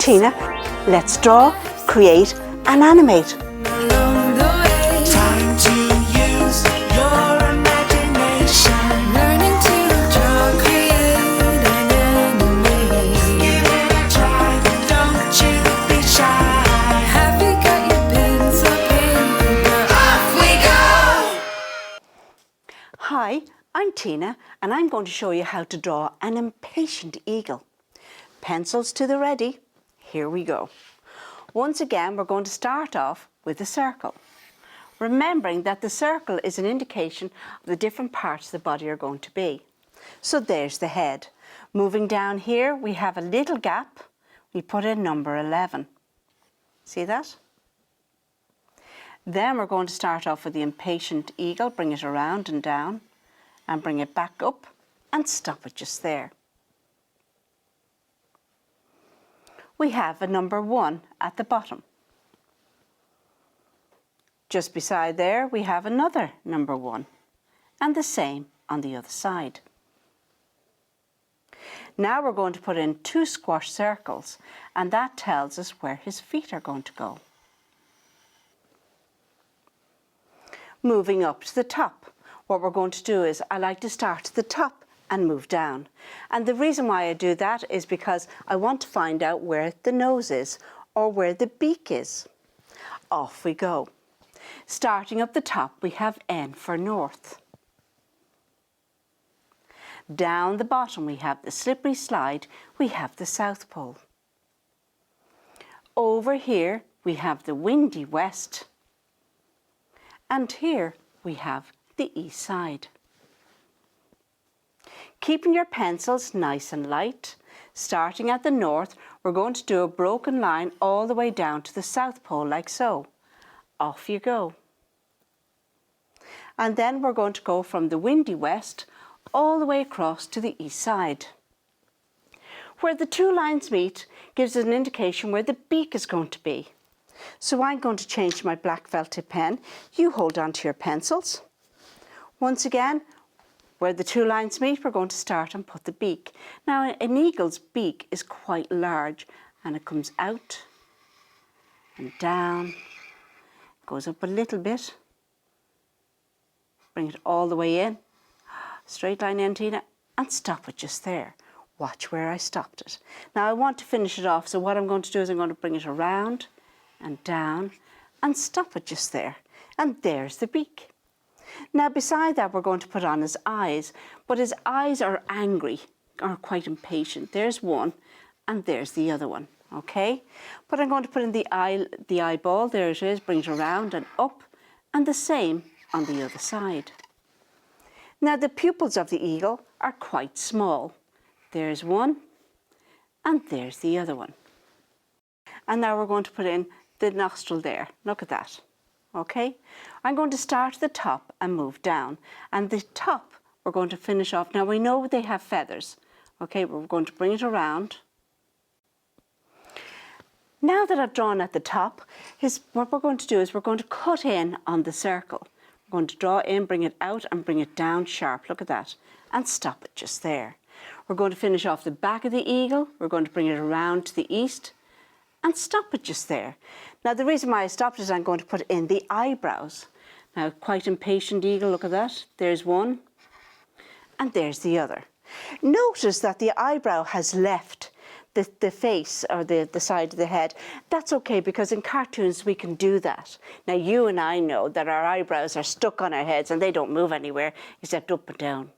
Tina. Let's draw, create and animate. Time to use your imagination. Learning to draw, create and animate. Give it a try, don't you be shy. Have you got your pencil, paper? Off we go! Hi, I'm Tina and I'm going to show you how to draw an impatient eagle. Pencils to the ready. Here we go. Once again, we're going to start off with a circle. Remembering that the circle is an indication of the different parts of the body are going to be. So there's the head. Moving down here, we have a little gap. We put in number 11. See that? Then we're going to start off with the impatient eagle, bring it around and down, and bring it back up and stop it just there. We have a number 1 at the bottom. Just beside there, we have another number 1, and the same on the other side. Now we're going to put in 2 squash circles, and that tells us where his feet are going to go. Moving up to the top, what we're going to do is I like to start at the top and move down. And the reason why I do that is because I want to find out where the nose is or where the beak is. Off we go. Starting up the top, we have N for north. Down the bottom, we have the slippery slide, we have the South Pole. Over here, we have the windy west. And here we have the east side. Keeping your pencils nice and light, starting at the north, we're going to do a broken line all the way down to the South Pole like so. Off you go. And then we're going to go from the windy west all the way across to the east side. Where the 2 lines meet gives us an indication where the beak is going to be. So I'm going to change my black felt tip pen. You hold on to your pencils. Once again, where the 2 lines meet, we're going to start and put the beak. Now, an eagle's beak is quite large and it comes out and down, goes up a little bit, bring it all the way in, straight line in, Tina, and stop it just there. Watch where I stopped it. Now, I want to finish it off, so what I'm going to do is I'm going to bring it around and down and stop it just there. And there's the beak. Now beside that we're going to put on his eyes, but his eyes are angry or quite impatient. There's one and there's the other one, okay? But I'm going to put in the eyeball, there it is, bring it around and up, and the same on the other side. Now the pupils of the eagle are quite small. There's one and there's the other one. And now we're going to put in the nostril there. Look at that. Okay, I'm going to start at the top and move down, and the top we're going to finish off. Now we know they have feathers, okay, but we're going to bring it around. Now that I've drawn at the top, what we're going to do is we're going to cut in on the circle. We're going to draw in, bring it out and bring it down sharp, look at that, and stop it just there. We're going to finish off the back of the eagle, we're going to bring it around to the east and stop it just there. Now the reason why I stopped is I'm going to put in the eyebrows. Now quite impatient eagle, look at that. There's one and there's the other. Notice that the eyebrow has left the face or the side of the head. That's okay because in cartoons we can do that. Now you and I know that our eyebrows are stuck on our heads and they don't move anywhere except up and down.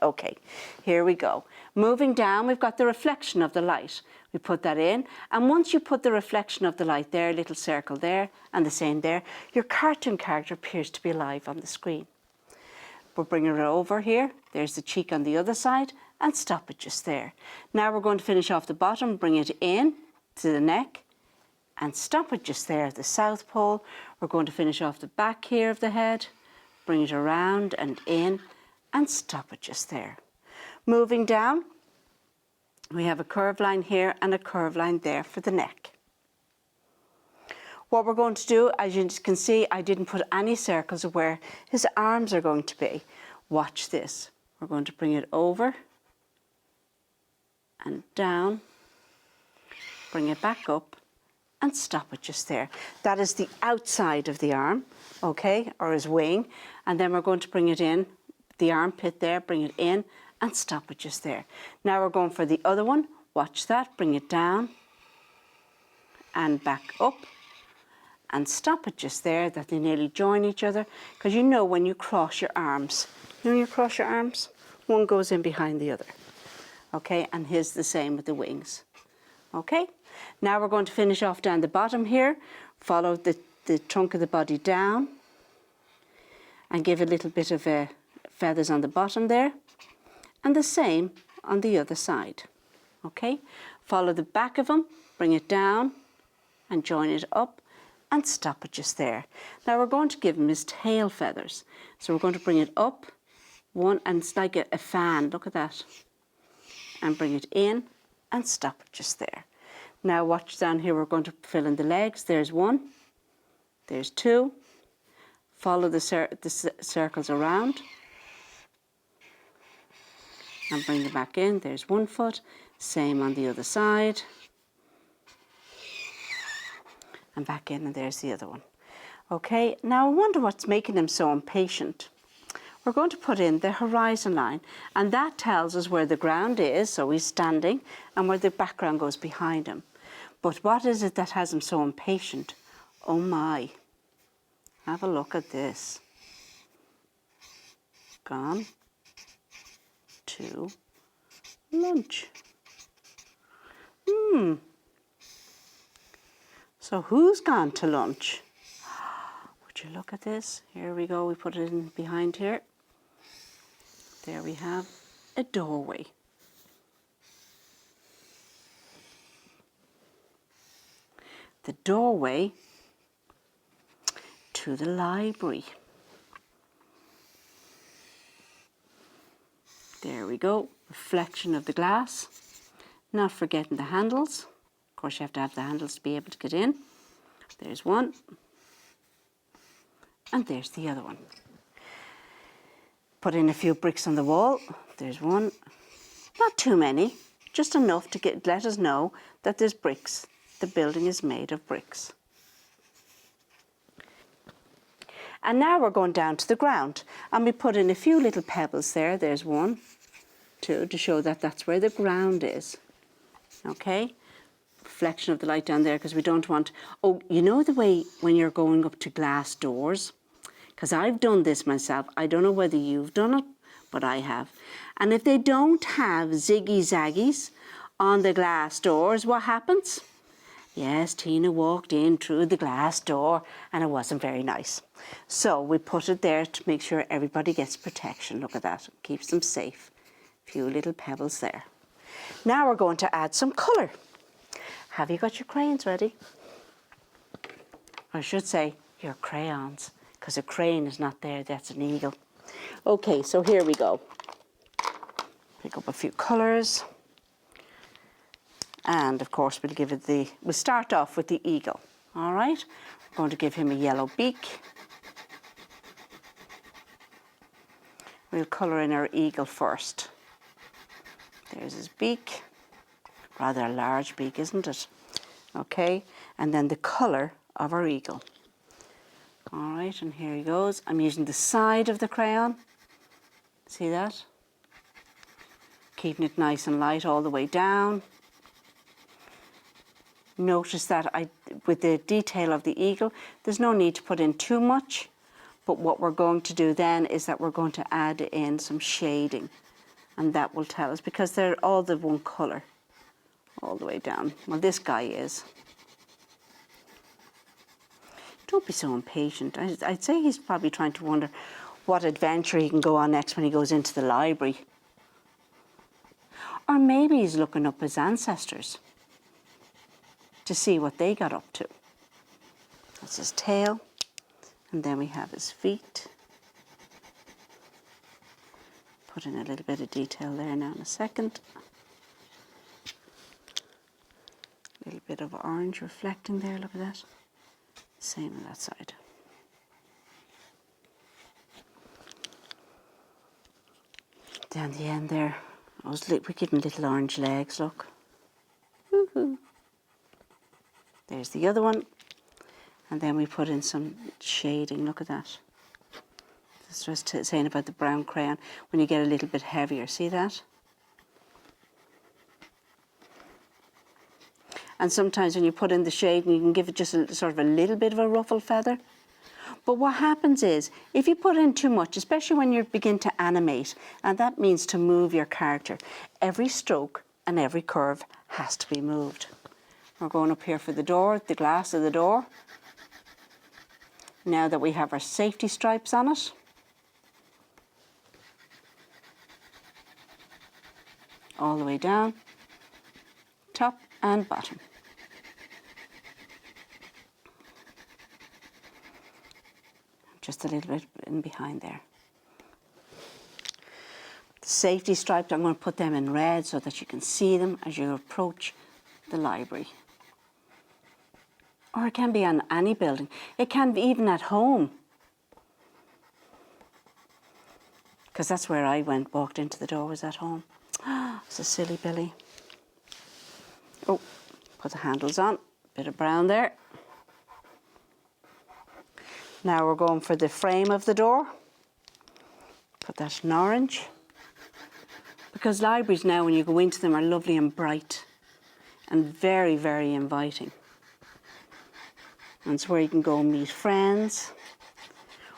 Okay, here we go. Moving down, we've got the reflection of the light. We put that in, and once you put the reflection of the light there, little circle there, and the same there, your cartoon character appears to be alive on the screen. We're bringing it over here. There's the cheek on the other side, and stop it just there. Now we're going to finish off the bottom, bring it in to the neck, and stop it just there at the South Pole. We're going to finish off the back here of the head, bring it around and in, and stop it just there. Moving down, we have a curved line here and a curved line there for the neck. What we're going to do, as you can see, I didn't put any circles of where his arms are going to be. Watch this. We're going to bring it over and down bring it back up and stop it just there. That is the outside of the arm, okay, or his wing. And then we're going to bring it in, the armpit there, bring it in and stop it just there. Now we're going for the other one. Watch that, bring it down and back up and stop it just there, that they nearly join each other. Because you know when you cross your arms, you know when you cross your arms, one goes in behind the other. Okay, and here's the same with the wings. Okay, now we're going to finish off down the bottom here. Follow the trunk of the body down and give a little bit of feathers on the bottom there. And the same on the other side. Okay, follow the back of him, bring it down and join it up and stop it just there. Now we're going to give him his tail feathers. So we're going to bring it up, one, and it's like a fan, look at that. And bring it in and stop it just there. Now watch down here, we're going to fill in the legs. There's one, there's two. Follow the circles around. And bring it back in, there's one foot. Same on the other side. And back in, and there's the other one. Okay, now I wonder what's making him so impatient. We're going to put in the horizon line, and that tells us where the ground is, so he's standing, and where the background goes behind him. But what is it that has him so impatient? Oh my, have a look at this. Gone to lunch. So who's gone to lunch? Would you look at this? Here we go, we put it in behind here. There we have a doorway. The doorway to the library. There we go, reflection of the glass. Not forgetting the handles. Of course, you have to have the handles to be able to get in. There's one. And there's the other one. Put in a few bricks on the wall. There's one. Not too many, just enough to let us know that there's bricks. The building is made of bricks. And now we're going down to the ground. And we put in a few little pebbles there. There's one, two, to show that that's where the ground is. Okay? Reflection of the light down there, because we don't want... Oh, you know the way when you're going up to glass doors? Because I've done this myself. I don't know whether you've done it, but I have. And if they don't have ziggy-zaggies on the glass doors, what happens? Yes, Tina walked in through the glass door and it wasn't very nice. So we put it there to make sure everybody gets protection. Look at that, keeps them safe. A few little pebbles there. Now we're going to add some colour. Have you got your crayons ready? I should say your crayons, because a crayon is not there, that's an eagle. Okay, so here we go. Pick up a few colours. And of course we'll start off with the eagle. All right, we're going to give him a yellow beak. We'll colour in our eagle first. There's his beak. Rather a large beak, isn't it? Okay, and then the colour of our eagle. All right, and here he goes. I'm using the side of the crayon. See that? Keeping it nice and light all the way down. Notice that with the detail of the eagle, there's no need to put in too much, but what we're going to do then is that we're going to add in some shading, and that will tell us, because they're all the one colour all the way down. Well, this guy is. Don't be so impatient. I'd say he's probably trying to wonder what adventure he can go on next when he goes into the library. Or maybe he's looking up his ancestors to see what they got up to. That's his tail, and then we have his feet. Put in a little bit of detail there now in a second. A little bit of orange reflecting there, look at that. Same on that side. Down the end there, those wicked little orange legs, look. Woohoo. There's the other one. And then we put in some shading, look at that. That's just saying about the brown crayon, when you get a little bit heavier, see that? And sometimes when you put in the shading, you can give it just a sort of a little bit of a ruffle feather. But what happens is, if you put in too much, especially when you begin to animate, and that means to move your character, every stroke and every curve has to be moved. We're going up here for the door, the glass of the door. Now that we have our safety stripes on it, all the way down, top and bottom. Just a little bit in behind there. The safety stripes, I'm going to put them in red so that you can see them as you approach the library. Or it can be on any building. It can be even at home. Because that's where I walked into the door, was at home. It's a silly Billy. Oh, put the handles on. Bit of brown there. Now we're going for the frame of the door. Put that in orange. Because libraries now, when you go into them, are lovely and bright and very, very inviting. And it's where you can go and meet friends,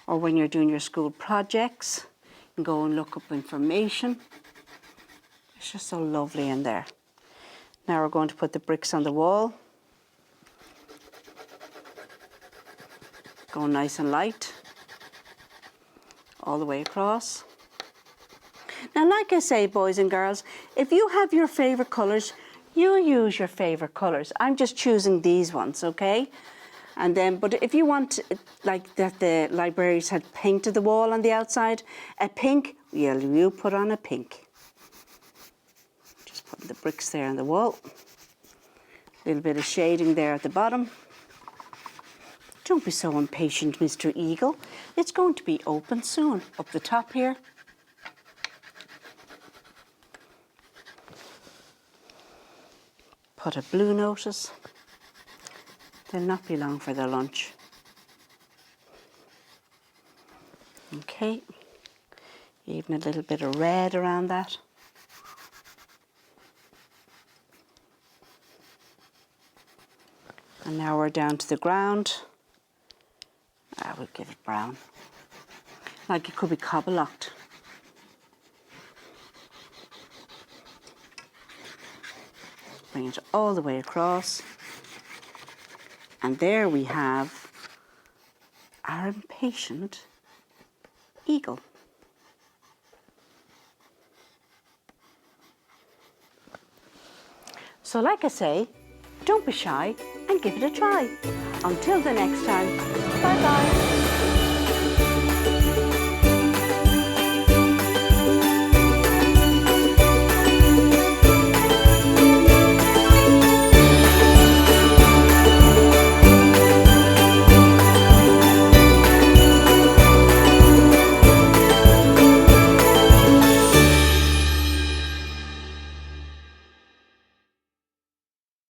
or when you're doing your school projects, you can go and look up information. It's just so lovely in there. Now we're going to put the bricks on the wall. Go nice and light, all the way across. Now, like I say, boys and girls, if you have your favourite colours, you use your favourite colours. I'm just choosing these ones, okay? And then, but if you want, like that the libraries had painted the wall on the outside, a pink, you put on a pink. Just putting the bricks there on the wall. A little bit of shading there at the bottom. Don't be so impatient, Mr. Eagle. It's going to be open soon. Up the top here. Put a blue notice. They'll not be long for their lunch. Okay. Even a little bit of red around that. And now we're down to the ground. I would give it brown. Like it could be cobble locked. Bring it all the way across. And there we have our impatient eagle. So like I say, don't be shy and give it a try. Until the next time, bye-bye.